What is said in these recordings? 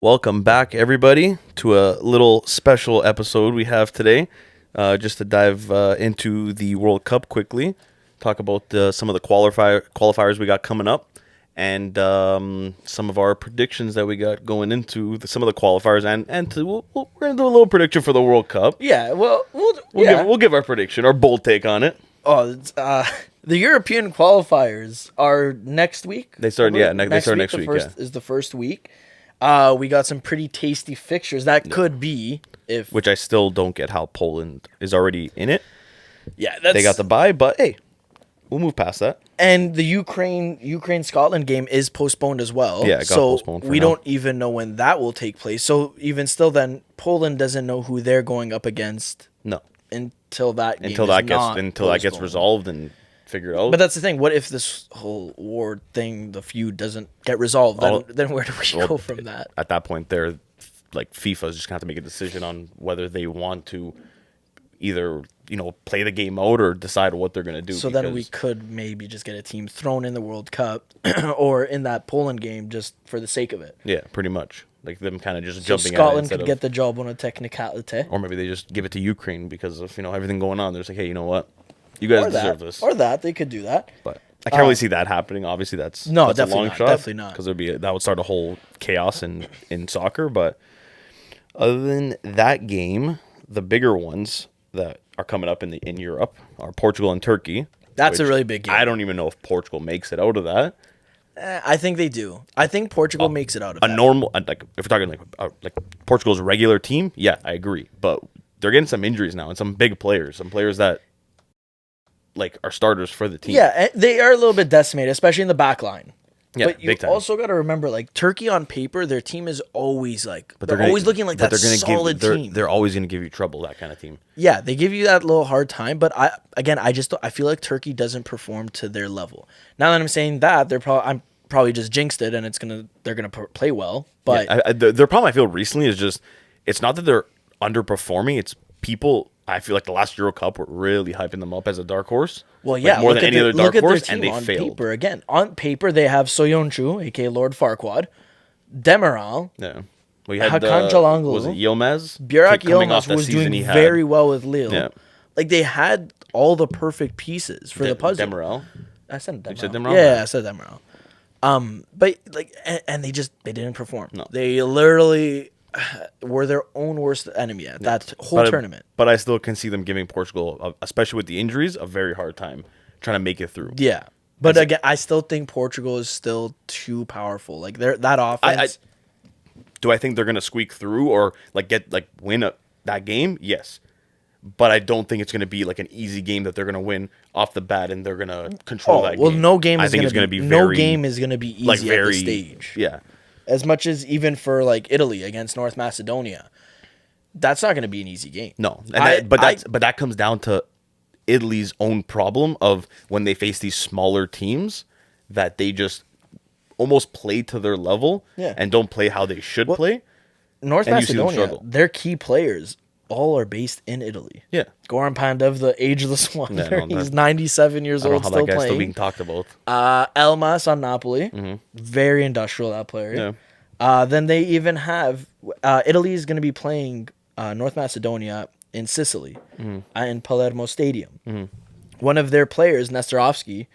Welcome back, everybody, to a little special episode we have today, just to dive into the World Cup quickly, talk about some of the qualifiers we got coming up, and some of our predictions that we got going into some of the qualifiers, we're gonna do a little prediction for the World Cup. Yeah, well, We'll give our prediction, our bold take on it. The European qualifiers are next week. They start, They start next week. Is the first week. We got some pretty tasty fixtures that could be if. Which I still don't get how Poland is already in it. Yeah, They got the bye, but hey, we'll move past that. And the Ukraine Scotland game is postponed as well. Yeah, it got postponed for we now. don't even know when that will take place. So even still, then Poland doesn't know who they're going up against. No, until that gets resolved and figured out. But that's the thing. What if this whole war thing, the feud, doesn't get resolved? Then where do we go from that? At that point, they're like FIFA's just gonna have to make a decision on whether they want to either play the game out or decide what they're gonna do. So then we could maybe just get a team thrown in the World Cup or in that Poland game just for the sake of it. Yeah, pretty much. Like them kind of just So jumping. Scotland could get the job on a technicality, or maybe they just give it to Ukraine because of everything going on. They're just like, hey, you know what, you guys deserve this. Or that they could do that. But I can't really see that happening. Obviously, that's definitely a long not, shot. definitely not. Because that would start a whole chaos in soccer. But other than that game, the bigger ones that are coming up in Europe are Portugal and Turkey. That's a really big game. I don't even know if Portugal makes it out of that. I think they do. I think Portugal makes it out of that. Normal, like if we're talking like Portugal's regular team, yeah, I agree. But they're getting some injuries now and some big players, some players that like are starters for the team. Yeah, they are a little bit decimated, especially in the back line. Yeah, but you big time. also got to remember, like Turkey on paper, their team is always like they're always looking like that solid team. They're always going to give you trouble. That kind of team. Yeah, they give you that little hard time. But I feel like Turkey doesn't perform to their level. Now that I'm saying that, I'm probably just jinxed it, and they're gonna play well. But yeah, their problem I feel recently is just it's not that they're underperforming. It's people. I feel like the last Euro Cup were really hyping them up as a dark horse. Well, yeah, more than any other dark horse, and they on failed. Paper, again, on paper, they have Soyuncu, aka Lord Farquaad, Demiral. Yeah, we had Hakan Çalhanoğlu. Was it Yilmaz? Burak Yilmaz was doing very well with Lille. Yeah. Like they had all the perfect pieces for the puzzle. Demiral. I said Demiral. You said Demiral? Yeah, I said Demiral. But like, and they didn't perform. No. They literally were their own worst enemy at that whole tournament. But I still can see them giving Portugal, especially with the injuries, a very hard time trying to make it through. Yeah, but again, I still think Portugal is still too powerful. Like that offense. Do I think they're gonna squeak through or win that game? Yes. But I don't think it's going to be like an easy game that they're going to win off the bat and they're going to control that game. Well, no game is going to be very, no game is going to be easy at this stage. Yeah. As much as even for like Italy against North Macedonia, that's not going to be an easy game. No, but that comes down to Italy's own problem of when they face these smaller teams that they just almost play to their level and don't play how they should play. North Macedonia, their key players all are based in Italy. Yeah. Goran Pandev, the ageless wonder. He's 97 years old, still playing. Still being talked about. Elmas on Napoli. Mm-hmm. Very industrial, that player. Yeah. Then they even have... Italy is going to be playing North Macedonia in Sicily, in Palermo Stadium. Mm-hmm. One of their players, Nestorovsky,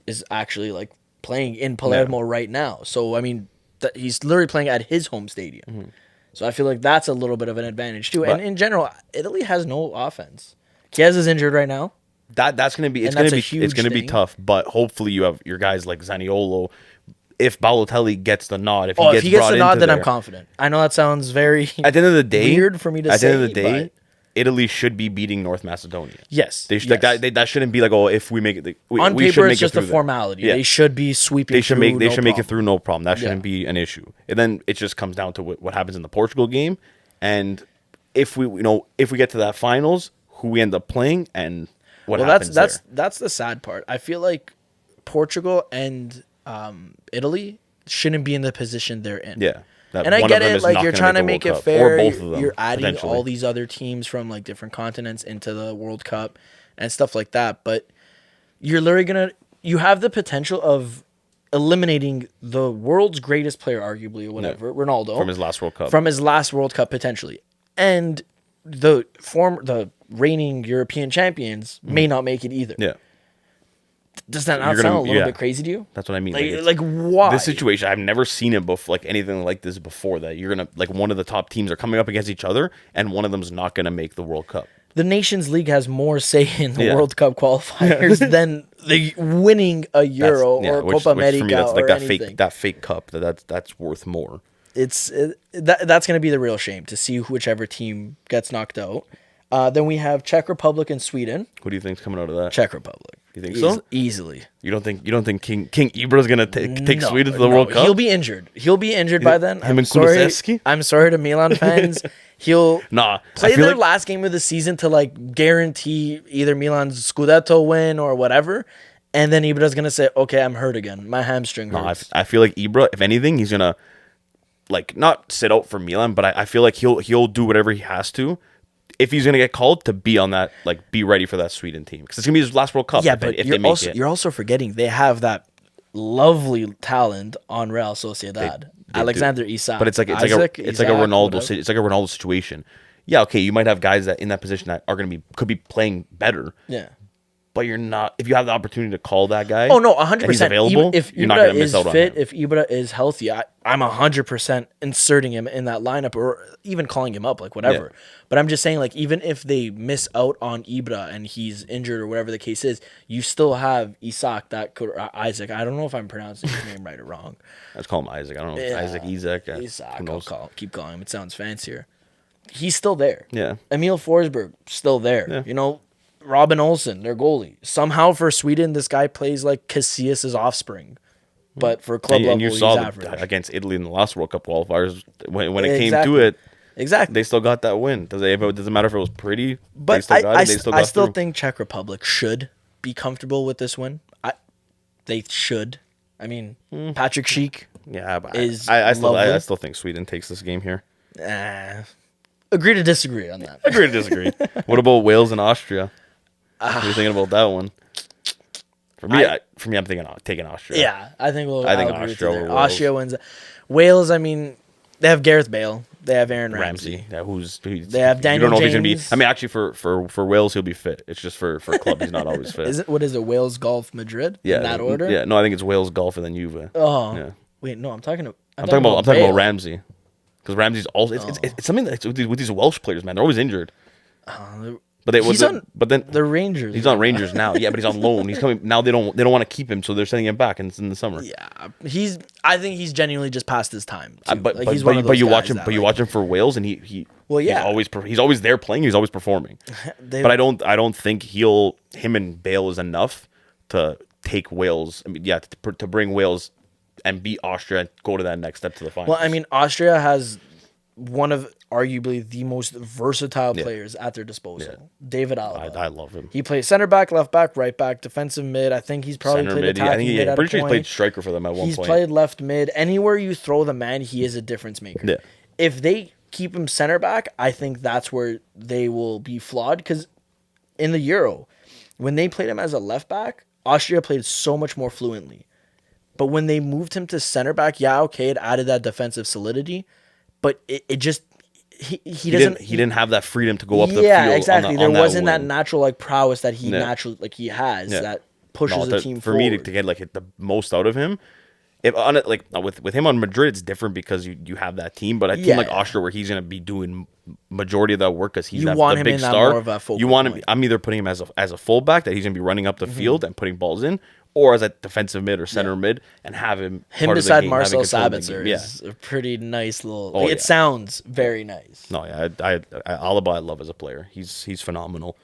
is actually like playing in Palermo right now. So, I mean, he's literally playing at his home stadium. Mm-hmm. So I feel like that's a little bit of an advantage too. And in general, Italy has no offense. Chiesa is injured right now. That's going to be it's going to be tough, but hopefully you have your guys like Zaniolo. If Balotelli gets the nod, if he gets the nod, then I'm confident. I know that sounds very at the end of the day weird for me to say. At the end of the day, Italy should be beating North Macedonia. Yes, they should, that shouldn't be like, oh, if we make it, on paper it's just a formality. Yeah. They should be sweeping. They should make it through no problem. That shouldn't be an issue. And then it just comes down to what happens in the Portugal game, and if we get to that finals, who we end up playing and what happens there. That's the sad part. I feel like Portugal and Italy shouldn't be in the position they're in. Yeah. And I get it, like you're trying to make it fair. Or both of them, you're adding all these other teams from like different continents into the World Cup and stuff like that. But you're literally you have the potential of eliminating the world's greatest player, arguably, or whatever, Ronaldo, from his last World Cup. From his last World Cup, potentially. And the reigning European champions may not make it either. Yeah. Does that not sound a little bit crazy to you? That's what I mean. Like why? This situation, I've never seen it before, like anything like this before, that you're going to, like, one of the top teams are coming up against each other, and one of them's not going to make the World Cup. The Nations League has more say in the World Cup qualifiers than the winning a Euro or Copa America for me, that's like that fake cup. That's worth more. That's going to be the real shame, to see whichever team gets knocked out. Then we have Czech Republic and Sweden. Who do you think's coming out of that? Czech Republic. You think so? Easily. You don't think King Ibra's gonna take Sweden to the World Cup? He'll be injured. By then. Him and Kulusevski? I'm sorry to Milan fans. He'll play their last game of the season to like guarantee either Milan's Scudetto win or whatever, and then Ibra's gonna say, "Okay, I'm hurt again. My hamstring hurts." I feel like Ibra, if anything, he's gonna like not sit out for Milan, but I feel like he'll do whatever he has to. If he's going to get called, to be on that, like, be ready for that Sweden team. Because it's going to be his last World Cup. Yeah, but you're also forgetting they have that lovely talent on Real Sociedad. They Alexander Isak. But it's like a Ronaldo situation. Yeah, okay, you might have guys that in that position that are could be playing better. Yeah. But you're not, if you have the opportunity to call that guy. Oh no, 100%. He's available. If you're not going to miss out fit, on him. if Ibra is healthy, I'm 100% inserting him in that lineup, or even calling him up, like whatever. Yeah. But I'm just saying, like, even if they miss out on Ibra and he's injured or whatever the case is, you still have Isaac Isaac. I don't know if I'm pronouncing his name right or wrong. Let's call him Isaac. I don't know. Isaac. Isaac. Keep calling him. It sounds fancier. He's still there. Yeah. Emil Forsberg, still there. Yeah. You know, Robin Olsen, their goalie. Somehow for Sweden, this guy plays like Casillas' offspring. But for club level, he's average. Against Italy in the last World Cup qualifiers, when it came to it, they still got that win. Doesn't matter if it was pretty. But I still think Czech Republic should be comfortable with this win. They should. I mean, Patrick Schick. Yeah, but I still think Sweden takes this game here. Agree to disagree on that. Agree to disagree. What about Wales and Austria? What are you thinking about that one? For me, I'm thinking taking Austria. Yeah, I think Austria wins. Wales, I mean, they have Gareth Bale. They have Aaron Ramsey. Yeah, they have Daniel James. He's gonna be. I mean, actually, for Wales, he'll be fit. It's just for club, he's not always fit. What is it? Wales, Golf, Madrid. Yeah, in that order. Yeah, no, I think it's Wales, Golf, and then Juve. Oh, yeah. Wait, no, I'm talking about Ramsey, because Ramsey's also. It's something that's with these Welsh players, man. They're always injured. But then the Rangers. He's on Rangers now. Yeah, but he's on loan. He's coming now. They don't want to keep him, so they're sending him back, and it's in the summer. Yeah, I think he's genuinely just past his time. But you watch him for Wales, and he's always there playing. He's always performing. But I don't think him and Bale is enough to take Wales. I mean, yeah, to bring Wales and beat Austria and go to that next step to the finals. Well, I mean, Austria has one of arguably the most versatile players at their disposal. Yeah. David Alaba. I love him. He plays center back, left back, right back, defensive mid. I think he's probably played attacking mid. Pretty sure he played striker for them at one point. He's played left mid. Anywhere you throw the man, he is a difference maker. Yeah. If they keep him center back, I think that's where they will be flawed, because in the Euro, when they played him as a left back, Austria played so much more fluently. But when they moved him to center back, it added that defensive solidity, but it just he didn't have that freedom to go up the field. Yeah, exactly. There wasn't that natural prowess that he naturally he has that pushes the team for forward. Me to get the most out of him. With him on Madrid, it's different because you have that team. But a team like Austria, where he's going to be doing majority of that work because he's the big star. I'm either putting him as a fullback that he's going to be running up the field and putting balls in, or as a defensive mid or center mid, and have him beside Marcel Sabitzer is a pretty nice little. It sounds very nice. No, yeah, Alaba I love as a player. He's phenomenal.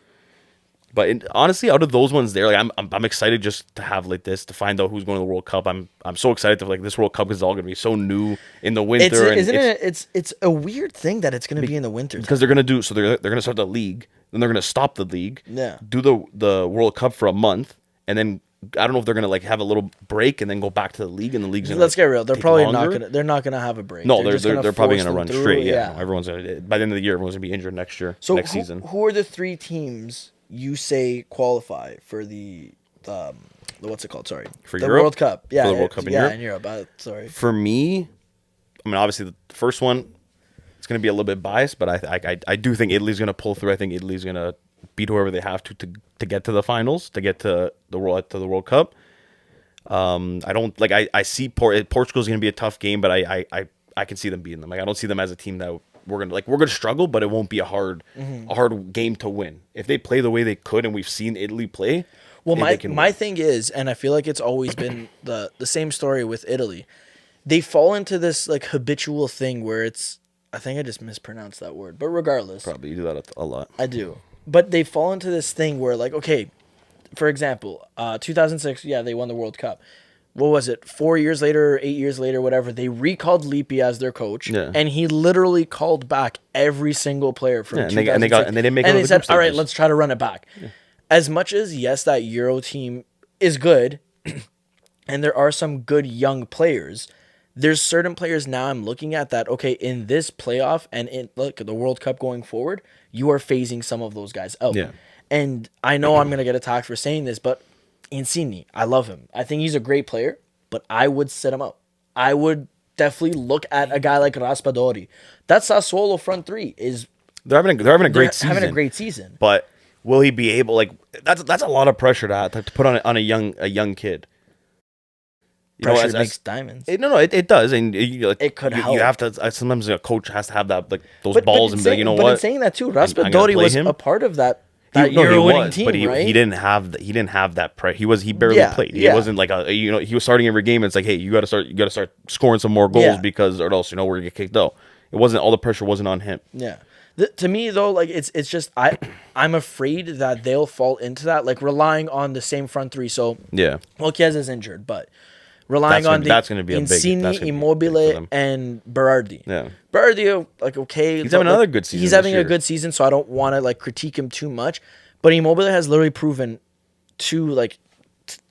But honestly, out of those ones there, I'm excited just to have this to find out who's going to the World Cup. I'm so excited to this World Cup is all going to be so new in the winter. It's a weird thing that it's going to be in the winter because they're going to they're going to start the league, then they're going to stop the league, do the World Cup for a month, and then I don't know if they're going to have a little break and then go back to the league, and the league's let's get real. They're probably they're not going to have a break. No, they're probably going to run straight. Yeah. Everyone's by the end of the year, everyone's going to be injured next season. Who are the three teams you say qualify for the what's it called? Sorry, For the Europe? World Cup. Yeah, For the World Cup in yeah, Europe? in Europe. Sorry. For me, I mean, obviously the first one, it's going to be a little bit biased, but I do think Italy's going to pull through. I think Italy's going to beat whoever they have to get to the finals, to get to the World Cup. I don't like. I see Portugal's going to be a tough game, but I can see them beating them. Like I don't see them as a team that we're gonna struggle, but it won't be a hard game to win if they play the way they could, and we've seen Italy play. Well, they can my win. thing is, and I feel like it's always been the same story with Italy. They fall into this like habitual thing where it's. I think I just mispronounced that word, but regardless, Probably you do that a lot. I do. But they fall into this thing where like, okay, for example, 2006, yeah, they won the World Cup. What was it? 4 years later, 8 years later, whatever. They recalled Lippi as their coach, and he literally called back every single player from. And they didn't make it. And they said, "All right, let's try to run it back." Yeah. As much as yes, that Euro team is good, and there are some good young players. There's certain players now I'm looking at that, okay, in this playoff and in the World Cup going forward, you are phasing some of those guys out. Yeah. And I know I'm going to get attacked for saying this, but Insigne, I love him. I think he's a great player, but I would sit him out. I would definitely look at a guy like Raspadori. That Sassuolo front three is... They're having a great season. Having a great season. But will he be able, like, that's a lot of pressure to put on a young kid. Pressure makes diamonds. It does, and it could help. You have to. Sometimes a coach has to have that, like those balls, and be like, you know what? But in saying that too, Raspadori was a part of that Euro-winning team, but right? he didn't have that pressure. He barely played. He wasn't like he was starting every game. And it's like, hey, you got to start scoring some more goals because or else we're gonna get kicked out. It wasn't all the pressure wasn't on him. Yeah. To me though, like it's just I'm afraid that they'll fall into that, like relying on the same front three. So yeah, well, Chiesa is injured, but relying on that's going to be a big Insigne, Immobile, and Berardi. Yeah, Berardi, like okay, he's having another good season. He's having a good season, so I don't want to like critique him too much. But Immobile has literally proven to like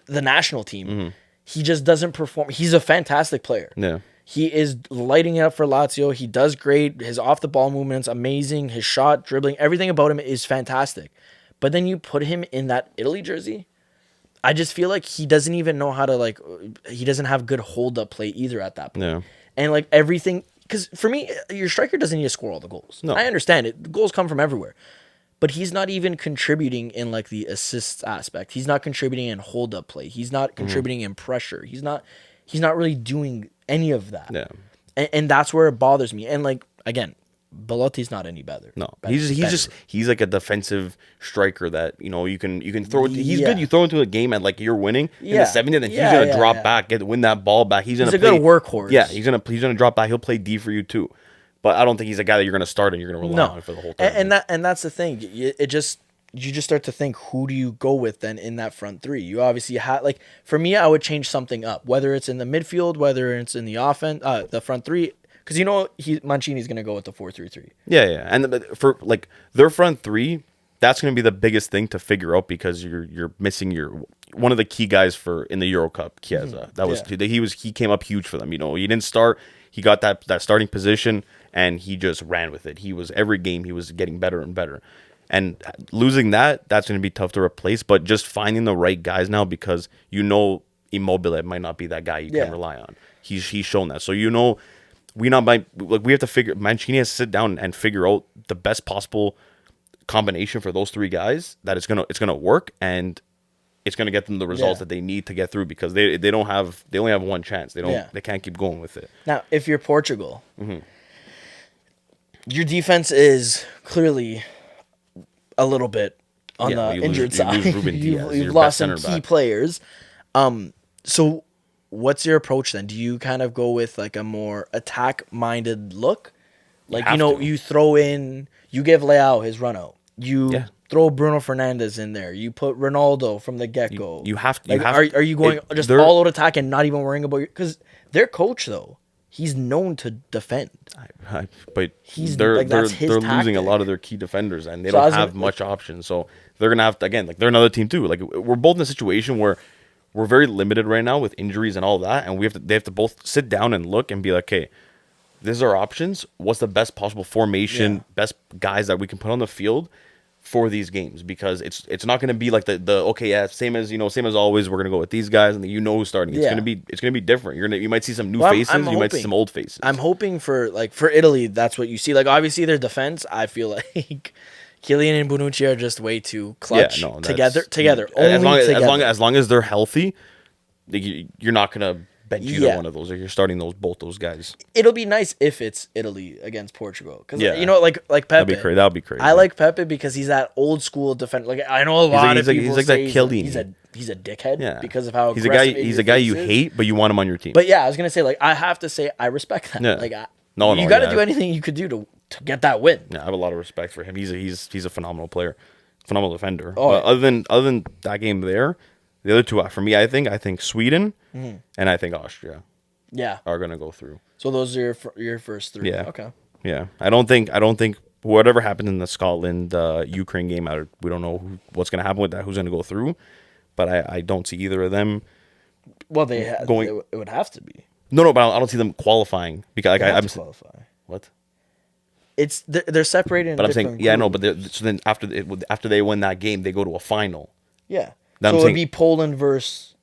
the national team, he just doesn't perform. He's a fantastic player. Yeah. He is lighting it up for Lazio. He does great. His off-the-ball movements, amazing. His shot, dribbling, everything about him is fantastic. But then you put him in that Italy jersey, I just feel like he doesn't even know how to, like, he doesn't have good hold-up play either at that point. Yeah. And, like, everything, because for me, your striker doesn't need to score all the goals. No. I understand it. The goals come from everywhere. But he's not even contributing in, like, the assists aspect. He's not contributing in hold-up play. He's not contributing in pressure. He's not really doing any of that. Yeah. And that's where it bothers me. And, like, again, Belotti's not any better. No, he's like a defensive striker that you can throw. He's good. You throw into a game and like you're winning in the 70th, and he's gonna drop back, win that ball back. He's a good workhorse. Yeah, he's gonna drop back. He'll play D for you too, but I don't think he's a guy that you're gonna start and you're gonna rely on for the whole time. And that's the thing. You just start to think, who do you go with then in that front three? You obviously have, like, for me, I would change something up, whether it's in the midfield, whether it's in the offense, the front three. Because Mancini's going to go with the 4-3-3. Yeah. And for like their front three, that's going to be the biggest thing to figure out because you're missing one of the key guys in the Euro Cup, Chiesa. He came up huge for them. He didn't start. He got that starting position and he just ran with it. Every game he was getting better and better. And losing that's going to be tough to replace. But just finding the right guys now because Immobile might not be that guy you can rely on. He's shown that. So we have to figure. Mancini has to sit down and figure out the best possible combination for those three guys that it's gonna work and it's gonna get them the results that they need to get through because they only have one chance. They can't keep going with it. Now, if you're Portugal, your defense is clearly a little bit on the injured side. You've lost some key players. So what's your approach then? Do you kind of go with like a more attack-minded look? Like, you throw in, you give Leao his run out. You throw Bruno Fernandes in there. You put Ronaldo from the get-go. Are you going just all out attack and not even worrying about because their coach though, he's known to defend. But they're losing a lot of their key defenders and they don't have much options. So they're gonna have to, again, like they're another team too. Like we're both in a situation where we're very limited right now with injuries and all that, and they have to both sit down and look and be like, okay, these are our options. What's the best possible formation, best guys that we can put on the field for these games, because it's not going to be like the okay, yeah, same as always, we're going to go with these guys and who's starting. It's Yeah. going to be different. You might see some new Well, faces, you might see some old faces. I'm hoping for Italy, that's what you see. Like obviously their defense, I feel like Kylian and Bonucci are just way too clutch together. As long as they're healthy, you're not going to bench either one of those, or you're starting both those guys. It'll be nice if it's Italy against Portugal, because like Pepe. That'd be crazy. I like Pepe because he's that old school defender. Like I know a lot of people he's like that Chiellini. He's a dickhead because of how he's a guy you hate, but you want him on your team. But yeah, I was gonna say, like, I have to say I respect that. Yeah. Like you got to do anything you could do to get that win. Yeah, I have a lot of respect for him. He's a phenomenal player, phenomenal defender. Oh, but other than that game there, the other two, for me, I think Sweden and I think Austria. Yeah, are gonna go through. So those are your first three. Yeah. Okay. Yeah, I don't think whatever happened in the Scotland Ukraine game, we don't know what's gonna happen with that. Who's gonna go through? But I don't see either of them. Well, it would have to be. No, but I don't see them qualifying, because I'm qualify. What? It's they're separated. But I'm saying, yeah, no, but so then after they win that game, they go to a final. Yeah. So it would be Poland versus.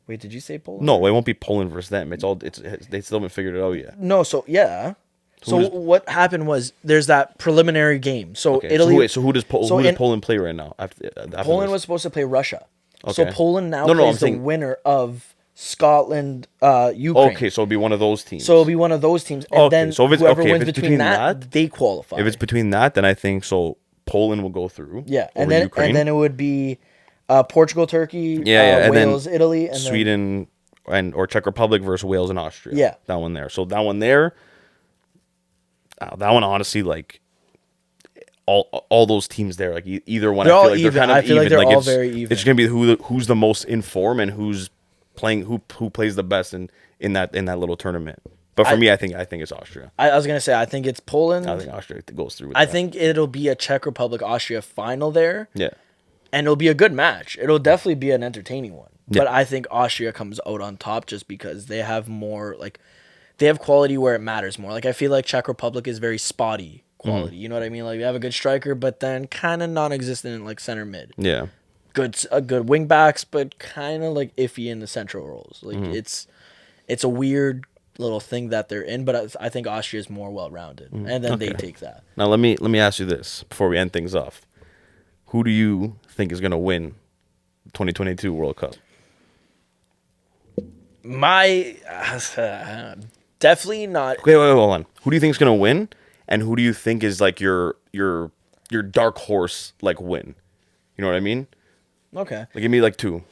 Wait, did you say Poland? No, it won't be Poland versus them. They still haven't figured it out yet. No, so yeah. So what happened was there's that preliminary game. So Italy. So who does Poland play right now? After Poland was supposed to play Russia. Okay. So Poland now plays the winner of Scotland, Ukraine. Okay, so it'll be one of those teams. And then so whoever wins between that, they qualify. If it's between that, then I think so. Poland will go through. Yeah, and then it would be Portugal, Turkey, Wales, Italy, and Sweden or Czech Republic versus Wales and Austria. Yeah, that one there. So that one there, that one honestly, like all those teams there, like either one, they're I feel all like even. They're kind of I feel even. Like they're like all very even. It's gonna be who's the most in form and who's playing who plays the best in that little tournament. But for me, I think it's Austria. I was gonna say I think it's Poland. I think Austria goes through. I think it'll be a Czech Republic Austria final there. Yeah. And it'll be a good match. It'll definitely be an entertaining one. Yeah. But I think Austria comes out on top just because they have more, like, they have quality where it matters more. Like, I feel like Czech Republic is very spotty quality. You know what I mean? Like, they have a good striker, but then kind of non-existent in, like, center mid. Yeah. Good wing backs, but kind of, like, iffy in the central roles. Like, it's a weird little thing that they're in, but I think Austria is more well-rounded. And then they take that. Now, let me ask you this before we end things off. Who do you think is going to win 2022 World Cup? Definitely not. Wait, hold on. Who do you think is going to win, and who do you think is like your dark horse like win? You know what I mean? Okay. Like, give me like two.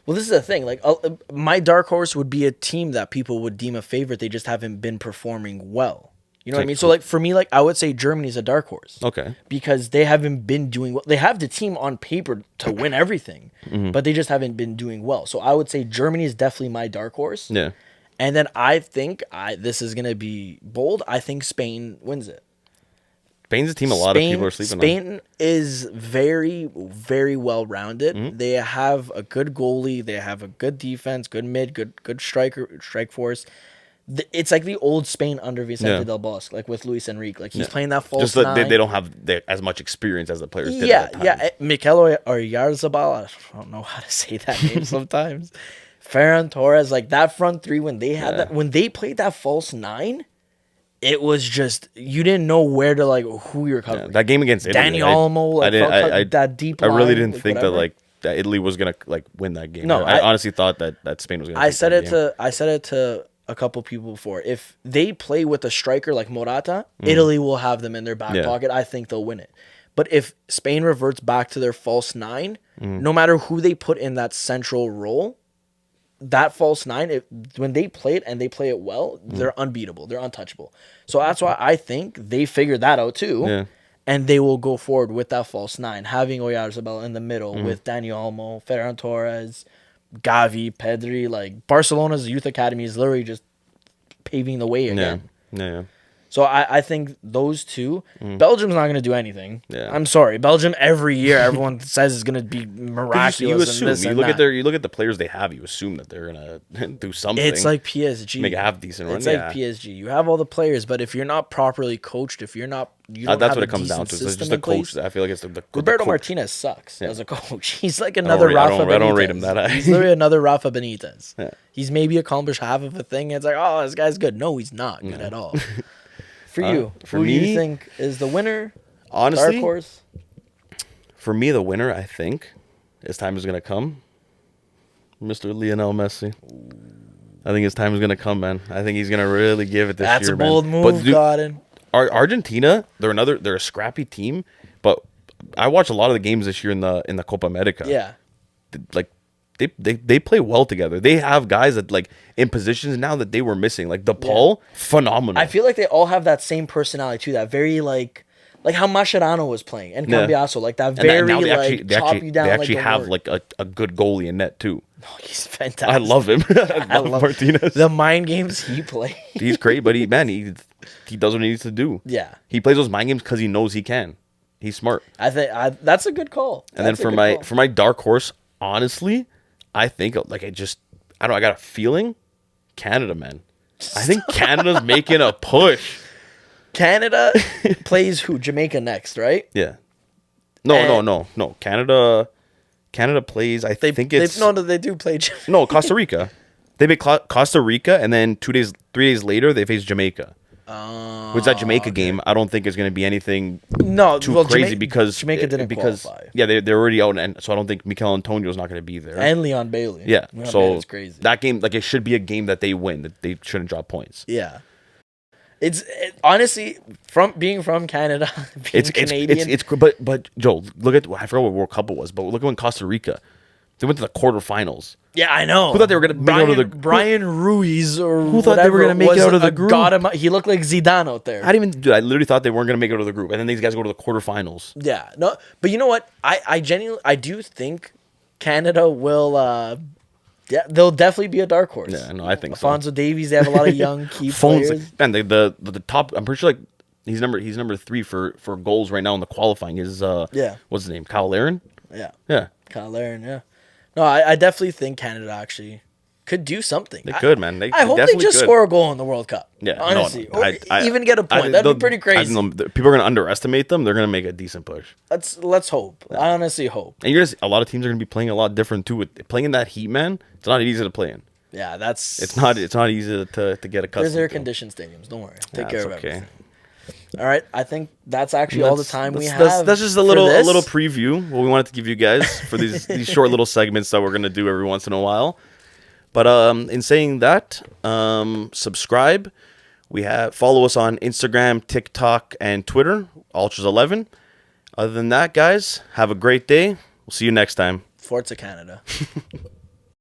Well, this is the thing. Like, my dark horse would be a team that people would deem a favorite. They just haven't been performing well. You know what I mean? So, like, for me, like, I would say Germany is a dark horse. Okay. Because they haven't been doing well. They have the team on paper to win everything, but they just haven't been doing well. So I would say Germany is definitely my dark horse. Yeah. And then I think, this is going to be bold, I think Spain wins it. Spain's a team a lot of people are sleeping on. Spain is very, very well-rounded. They have a good goalie. They have a good defense, good mid, good strike force. It's like the old Spain under Vicente Del Bosque, like with Luis Enrique. Like, he's playing that false nine. They don't have as much experience as the players did at the time. Yeah. Mikel Oyarzabal, I don't know how to say that name sometimes. Ferran Torres, like that front three, when they had when they played that false nine, it was just, you didn't know where to, like, who you're covering. Yeah, that game against Italy, Dani Olmo, like, that deep line. I really didn't think that Italy was gonna like win that game. No, I honestly thought that Spain was gonna. I said it to a couple people before. If they play with a striker like Morata, Italy will have them in their back pocket. I think they'll win it. But if Spain reverts back to their false nine, no matter who they put in that central role, that false nine, when they play it and they play it well, they're unbeatable. They're untouchable. So that's why I think they figured that out too. Yeah. And they will go forward with that false nine, having Oyarzabal in the middle with Dani Olmo, Ferran Torres, Gavi, Pedri. Like, Barcelona's youth academy is literally just paving the way again. Yeah. So I think those two, Belgium's not going to do anything. Yeah. I'm sorry. Belgium every year, everyone says is going to be miraculous. You assume. And this You and look that. at you look at the players they have. You assume that they're gonna do something. It's like PSG. Make a half decent run. It's like PSG. You have all the players, but if you're not properly coached, if you're not, you don't that's have what a it comes down to. decent It's just system the in coach. place. I feel like it's the Roberto coach. Martinez sucks as a coach. He's like I another Rafa Benitez. I don't rate him that high. He's literally another Rafa Benitez. Yeah. He's maybe accomplished half of a thing. It's like, oh, this guy's good. No, he's not good at all. For you, for who do me, you think is the winner? Honestly, Dark horse? For me, the winner, I think, his time is gonna come. Mr. Lionel Messi. I think his time is gonna come, man. I think he's gonna really give it this That's year, a bold man. move, Godin. Argentina, they're a scrappy team, but I watched a lot of the games this year in the Copa America. Yeah. Like they play well together. They have guys that like in positions now that they were missing. Like DePaul, phenomenal. I feel like they all have that same personality too. That very like how Mascherano was playing and Cambiaso, like that very now like chop you down. They actually like have like a good goalie in net too. Oh, he's fantastic. I love him. I love Martinez. The mind games he plays. He's great, but he does what he needs to do. Yeah. He plays those mind games because he knows he can. He's smart. I think that's a good call. And then for my dark horse, honestly, I think like I got a feeling Canada, man. I think Canada's making a push. Canada plays who? Jamaica next, right? Yeah. No. Canada plays. They do play. No, Costa Rica. They beat Costa Rica, and then 3 days later they face Jamaica. Which that Jamaica game, I don't think is going to be anything too crazy because Jamaica didn't qualify. Yeah, they're already out, and so I don't think Mikel Antonio's not going to be there. And Leon Bailey. Yeah, Leon so Bailey's crazy. That game, like it should be a game that they win. That they shouldn't drop points. Yeah. Honestly being from Canada, Canadian. But Joe, look at I forgot what World Cup it was, but look at when Costa Rica, they went to the quarterfinals. Yeah, I know. Who thought they were gonna make it out of the Brian Ruiz or who thought they were gonna make it out of the group? He looked like Zidane out there. I literally thought they weren't gonna make it out of the group, and then these guys go to the quarterfinals. Yeah, no, but you know what? I genuinely do think Canada will. Yeah, they'll definitely be a dark horse. Yeah, no, I think Alphonso Davies. They have a lot of young key players. Man, the top. I'm pretty sure like he's number 3 for goals right now in the qualifying. Is what's his name? Kyle Larin. Yeah. Kyle Larin. Yeah. No, I definitely think Canada actually could do something. They could, man. I hope they just score a goal in the World Cup. Yeah, honestly, no, even get a point. That'd be pretty crazy. People are gonna underestimate them. They're gonna make a decent push. Let's hope. I honestly hope. And a lot of teams are gonna be playing a lot different too. With playing in that heat, man, it's not easy to play in. Yeah, it's not easy to get accustomed. There's air-conditioned stadiums. Don't worry. Take care of everything. All right, I think that's actually all the time we have. That's just a little preview. What we wanted to give you guys for these short little segments that we're gonna do every once in a while. But in saying that, subscribe. Follow us on Instagram, TikTok, and Twitter, Ultras11. Other than that, guys, have a great day. We'll see you next time. Forza Canada.